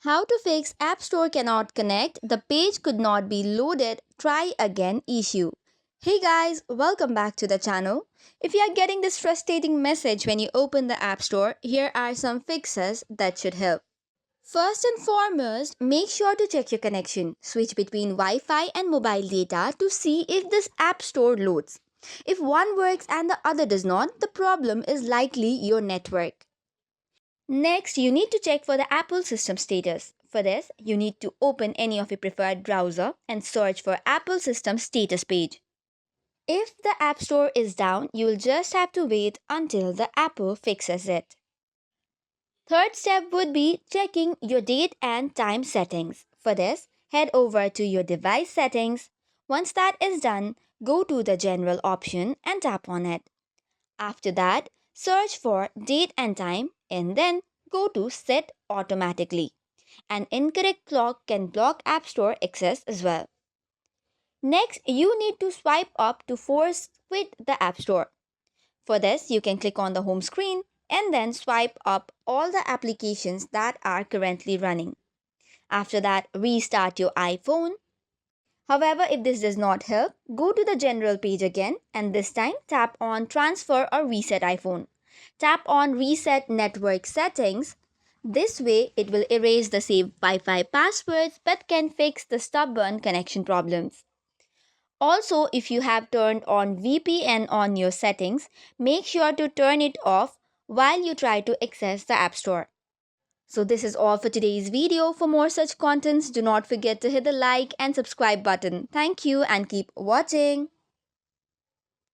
How to fix App Store cannot connect, the page could not be loaded, try again issue. Hey guys, welcome back to the channel. If you are getting this frustrating message when you open the App Store, here are some fixes that should help. First and foremost, make sure to check your connection. Switch between Wi-Fi and mobile data to see if this App Store loads. If one works and the other does not, the problem is likely your network. Next, you need to check for the Apple system status. For this, you need to open any of your preferred browser and search for Apple system status page. If the App Store is down, you will just have to wait until the Apple fixes it. Third step would be checking your date and time settings. For this, head over to your device settings. Once that is done, go to the general option and tap on it. After that, search for date and time and then go to set automatically. An incorrect clock can block App Store access as well. Next, you need to swipe up to force quit the App Store. For this, you can click on the home screen and then swipe up all the applications that are currently running. After that, restart your iPhone. However, if this does not help, go to the general page again and this time tap on transfer or reset iPhone. Tap on reset network settings. This way, it will erase the saved Wi-Fi passwords but can fix the stubborn connection problems. Also, if you have turned on VPN on your settings, make sure to turn it off while you try to access the App Store. So this is all for today's video. For more such contents, do not forget to hit the like and subscribe button. Thank you and keep watching.